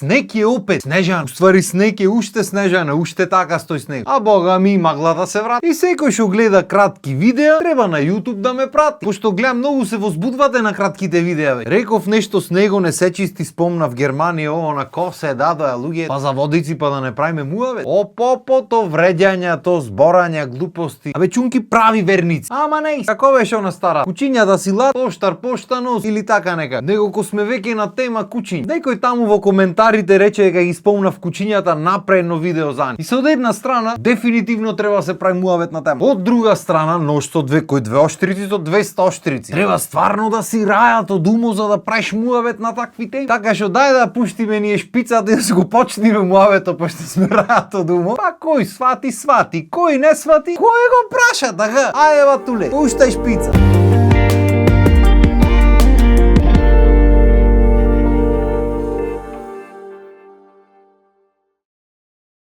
снег е опет снежан. Уствари снег е уште снежана, уште така стои снег. А бога ми маглата се врати. И секој што гледа кратки видеа, треба на YouTube да ме прати. Пошто гледам многу се возбудвате на кратките видеа. Бе. Реков нешто с него не се чисти, спомна в Германија, на ко се дадоа луѓе, па за водици па да не правиме муа, бе. То вреѓања, то зборања, глупости. Абе чунки прави верници. Ама не, како беше она стара? Кучиња да си лад, поштар поштанос или така нека. Него ко сме веќе на тема кучиња. Некој таму во коментарите рече дека ги спомнав кучињата напредно видео за ни. И со од една страна дефинитивно треба да се прави муавет на тема. Од друга страна ношто кој две оштрици со 200 оштрици. Треба стварно да си рајат од умо за да правиш муавет на такви теми. Така што дај да пуштиме ние шпицата и да се го почнеме муавето пошто сме рајат од умо. Па кој свати, свати, кој не свати, кој го праша, така? Ајде батуле, пуштај шпица.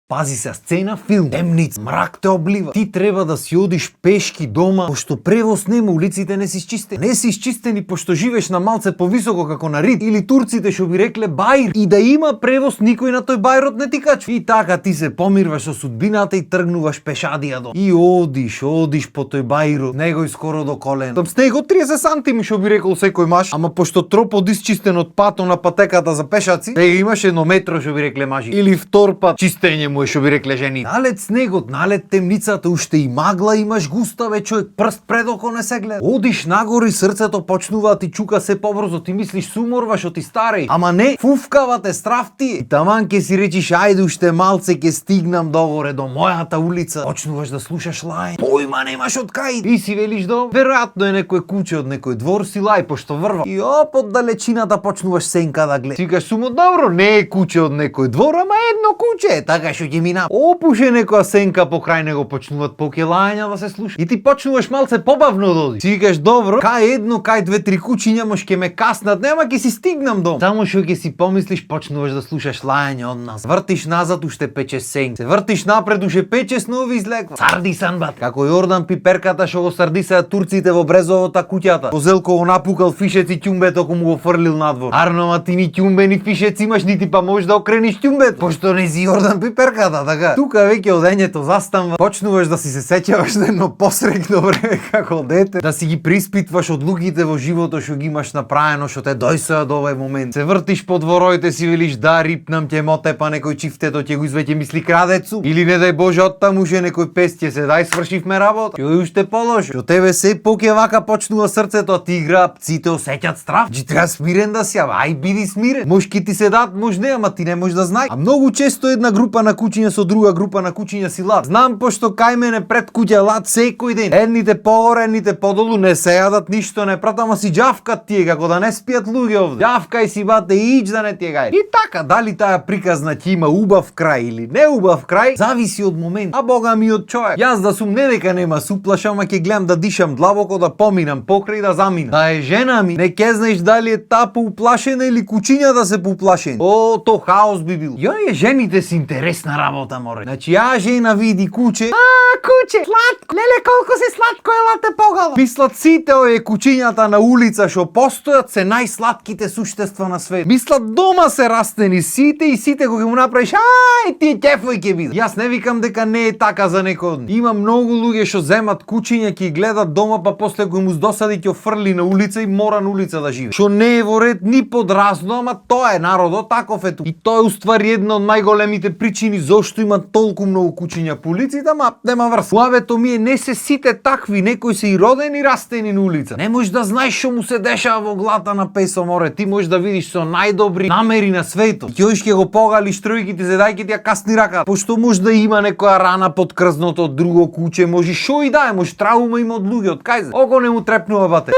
Пази се, сцена филм, темница, мрак те облива. Ти треба да си одиш пешки дома, пошто превоз нема, улиците не си изчистени. Не си изчистени пошто живееш на малце повисоко како на Рид или турците што би рекле бајр. И да има превоз, никој на тој бајрот не ти качва. И така ти се помирваш со судбината и тргнуваш пешадија до. И одиш по тој бајрот, него и скоро до колено. Там снего 30 сантими што би рекол секој маж, ама пошто тропот isчистен од пато на патеката за пешаци, имаш 1 метро што би рекле мажи. Или втор пат чистење што би рекле жени. Налет снегот, налет темницата, уште и магла имаш густа, бе човек, прст пред око не се гледа. Одиш нагори, срцето почнува да ти чука се побрзо, ти мислиш суморваш од ти стареј. Ама не, фуфкавате страфти. И таман ке си речиш, ајде уште малце ке стигнам догоре до мојата улица. Почнуваш да слушаш лај. Појма немаш од кај. И си велиш до, веројатно е некој куче од некој двор си лај пошто врва. И од далечината почнуваш сенка да гледаш. Викаш сумо добро, не е куче од некој двор, ама едно куче, така што ќе мина. Опуше некоја сенка покрај него, почнуваат покелања да се слуша. И ти почнуваш малце побавно да одиш. Си викаш добро, кај едно, кај 2-3 кучиња мош ќе ме каснат, нема ќе си стигнам дом. Само што ќе си помислиш, почнуваш да слушаш лајање од нас. Вртиш назад, уште пече сенк. Се вртиш напред, уште пече снови излеква. Сардисан бат. Како Јордан Пиперката што го сардисаа турците во Брезовото куќата. Козелко го напукал фишеци ќумбето кога му го фрлил надвор. Арно, ти ни ќумбе ни фишеци имаш, нити па можеш да окрениш ќумбето. Пошто не си Јордан Пиперката, така. Тука веќе одењето застанва, почнуваш да си се сеќаваш на едно посрекно време како дете, да си ги приспитваш од луѓите во животот што ги имаш направено, што те дојсоа до овој момент. Се вртиш по дворовите, си велиш да рипнам ќе мотепа некој чифтето ќе го извеќе мисли крадецу, или не дај Боже оттаму ше некој пестје се дај свршивме работа. Што уште полошо. Што тебе се поќе вака почнува срцето, а ти игра, пците осеќаат страв. Ти треба смирен да си, ај биди смирен. Може ки ти се дадат, може не, ама ти не можеш да знаеш. А многу често една група на кучиња со друга група на кучиња си лад. Знам пошто кај мене пред куќа лад секој ден. Едните погоре, едните подолу, не се јадат ништо, не прат, ама си џавкат тие како да не спијат луѓе овде. Џавкај си бате и ич да не ти е гај. И така, дали таа приказна ќе има убав крај или не убав крај, зависи од момент. А бога ми од човек. Јас да сум не дека нема се уплашам, а ќе гледам да дишам длабоко, да поминам покрај да заминам. Да е жена ми, не ке знаеш дали е таа поуплашена или кучињата се поуплашени. О, то хаос би бил. Јој жените си интересна работа, море. Значи ја жена види куче. Куче, сладко. Леле колку си сладко, ела те погала. Мислат сите овие кучињата на улица што постојат се најсладките суштества на свет. Мислат дома се растени сите и сите кога му направиш, ти ќефој ќе биде. Јас не викам дека не е така за некој од нив. Има многу луѓе што земат кучиња ќе гледат дома, па после кој му досади ќе фрли на улица и мора на улица да живее. Што не е во ред ни подразно, ама тоа е народот, таков е ту. И тоа е уствари една од најголемите причини зошто има толку многу кучиња по улиците, ама нема врска. Лавето ми е не се сите такви, некои се и родени и растени на улица. Не можеш да знаеш што му се дешава во глата на песо море. Ти можеш да видиш со најдобри намери на светот. Ќе ќе го погалиш тројките се дај ќе ти ја касни раката. Пошто може да има некоја рана под крзното од друго куче, може шо и да е, може траума има од луѓе, од кај се. Око не му трепнува бате.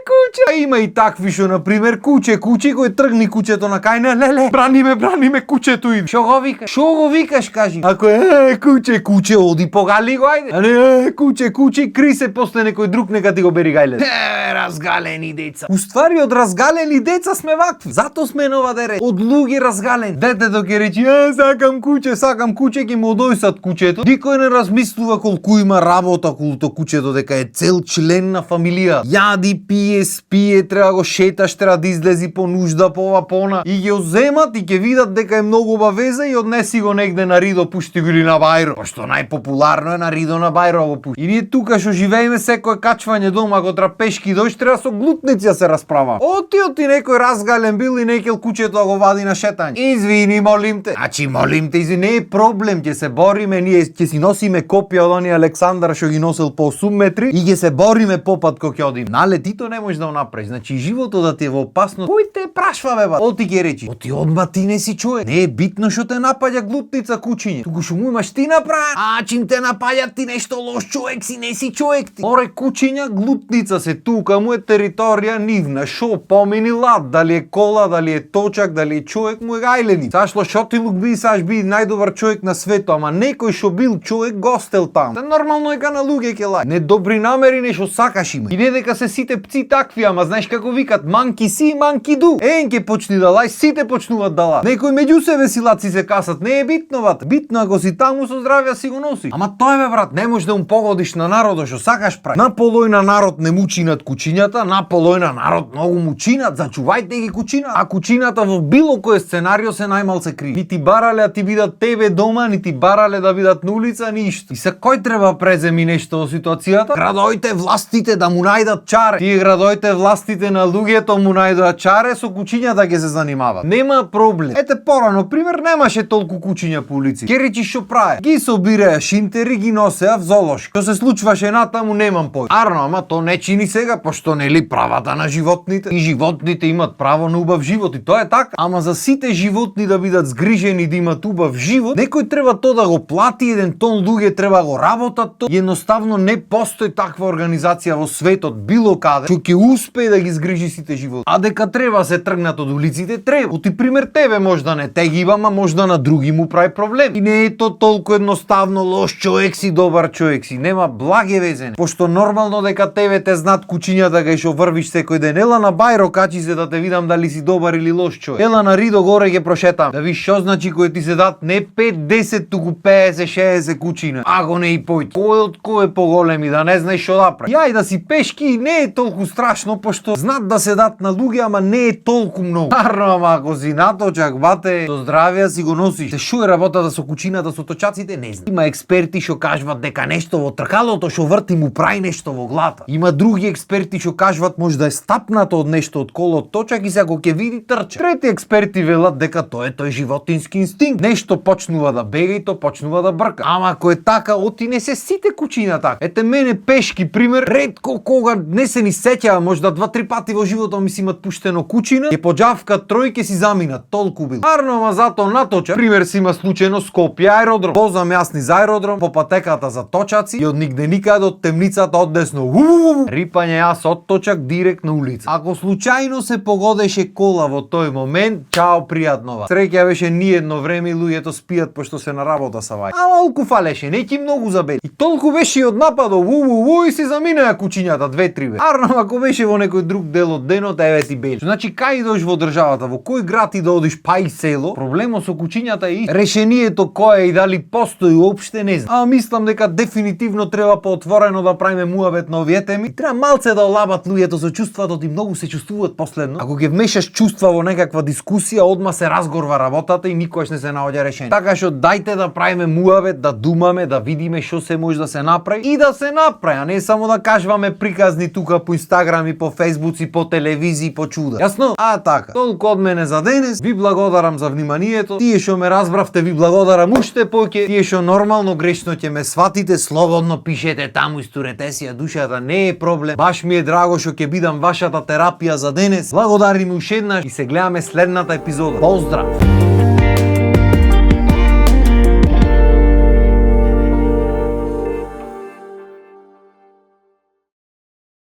Куче. Има и такви што на пример куче кој тргни кучето на кај не, леле, брани ме кучето иде. Шо го викаш? Шо го викаш кажи? Ако е куче оди погали го ајде. А не куче кри се после некој друг нека ти го бери гајле. Разгалени деца. Уствари од разгалени деца сме вакви. Зато сме нова дере. Од луѓе разгалени. Детето ќе речи сакам куче ќе му одојсат кучето. Никој не размислува колку има работа околу кучето, дека е цел член на фамилија. Јади, пие, спие, треба го шеташ, треба да излези по нужда, по ова, по она. И ги земат и ќе видат дека е многу обавеза и однеси го негде на Ридо, пушти го или на Бајро. Пошто најпопуларно е на Ридо, на Бајро го пушти. И ние тука што живееме секој качвање дома, ако треба пешки дојш, треба со глутници да се расправа. Оти некој разгален бил и некел кучето го вади на шетање. Извини, молим те. Значи, молим те, извини, не е проблем, ќе се бориме, ние ќе си носиме копија од оние Александар што ги носел по 8 метри и ќе се бориме попат кога ќе одиме. Нале ти то не можеш да го направиш. Значи животот да ти е во опасност. Кој те прашва бе, ба? Оти ќе речи. Оти одма ти не си човек. Не е битно што те напаѓа глутница кучиње. Туку што му имаш ти направа. А чим те напаѓа ти нешто лош човек си, не си човек ти. Оре кучиња, глутница се тука, му е територија нивна. Шо помини лад, дали е кола, дали е точак, дали е човек, му е гајлени. Сашло шотилук би, саш би најдобар човек на свето, ама некој што бил човек гостел там. Та нормално е ка на луѓе ќе лај. Не добри намери, нешто сакаш има. И не дека се сите пци такви, ама знаеш како викат, манки си, манки ду. Ќе почни да лај, сите почнуваат да лај. Некој меѓу себе си лаци се касат, не е битно ват. Битно ако си таму со здравје си го носи. Ама тоа е бе брат, не можеш да му погодиш на народот што сакаш прави. На полој на народ не му чинат кучињата, на полој на народ многу му чинат, зачувајте ги кучина. А кучината во било кој сценарио се најмал се криви. Ни ти барале да ти бидат тебе дома, ни ти барале да бидат на улица, ништо. И се кој треба преземи нешто во ситуацијата? Градојте властите да му најдат чаре. Тие градојте властите на луѓето му најдат чаре, со кучињата ќе се занимават. Нема проблем. Ете порано пример, немаше толку кучиња по улици. Ке речи што прави? Ги собираја шинтери, ги носеа в зоолошки. Што се случваше натаму немам пој. Арно, ама то не чини сега, пошто нели правата на животните? И животните имат право на убав живот и тоа е така. Ама за сите животни да бидат згрижени да имат убав живот, некој треба то да го плати, еден тон луѓе треба го работат то. И едноставно не постои таква организација во светот било каде што ќе успее да ги згрижи сите животни. А дека треба се тргнат од улиците, треба. Оти пример тебе можда не те ги ама можда на други му прави проблем. И не е то толку едноставно лош човек си, добар човек си. Нема благе везене. Пошто нормално дека тебе те знат кучињата кај што врвиш секој ден. Ела на Бајро качи се да те видам дали си добар или лош човек. Ела на Ридо горе ќе прошетам. Да видиш што значи кој ти се дат не 5-10 туку 50-60 кучина. Ако не и појти. Кој од кој е поголеми да не знаеш што да прави. Јај да си пешки не е толку страшно пошто знат да се дат на луѓе, ама не е толку многу. Нарно, ама ако си наточак, бате, со здравје си го носиш. Се шо е работата со кучината, со точаците, не знам. Има експерти што кажуват дека нешто во тркалото што врти му прави нешто во глата. Има други експерти што кажуват може да е стапнато од нешто од колот точак и се ако ќе види трча. Трети експерти велат дека тоа е тој животински инстинкт. Нешто почнува да бега и то почнува да брка. Ама ако е така, оти не се сите кучиња така. Ете мене пешки пример, ретко кога не се ни сеќава, можда 2-3 пати во животот ми си имат пуштено кучина, ќе поџавка тројке си заминат, толку бил. Арно, ама зато наточа. Пример си има случајно Скопје аеродром. Возам јасни за аеродром по патеката за точаци и од нигде никаде од темницата одесно. Рипање јас од точак директ на улица. Ако случајно се погодеше кола во тој момент, чао пријатнова. Среќа беше ни едно време и луѓето спијат пошто се на работа са вај. А малку фалеше, неки многу забели. И толку беше и од нападот, и си заминаа кучињата 2-3 бе. Арно, ако беше во некој друг дел од денот, еве ти бели. Значи кај идеш во државата, во кој град и да одиш па и село, проблемот со кучињата е решението кое и дали постои уопште не знам. А мислам дека дефинитивно треба поотворено да правиме муабет на овие теми. Треба малце да олабат луѓето со чувствата и многу се чувствуваат последно. Ако ќе вмешаш чувства во некаква дискусија, одма се разгорва работата и никогаш не се наоѓа решение. Така што дајте да правиме муабет, да думаме, да видиме што се може да се направи и да се направи, а не само да кажуваме приказни тука по Инстаграм и по Фејсбук и по телевизија по чуда. Јасно? А така. Толку од мене за денес. Ви благодарам за вниманието. Тие што ме разбравте, ви благодарам уште поќе. Тие што нормално грешно ќе ме сватите, слободно пишете таму, истурете си ја душата, не е проблем. Баш ми е драго што ќе бидам вашата терапија за денес. Благодарим уште еднаш и се гледаме следната епизода. Поздрав!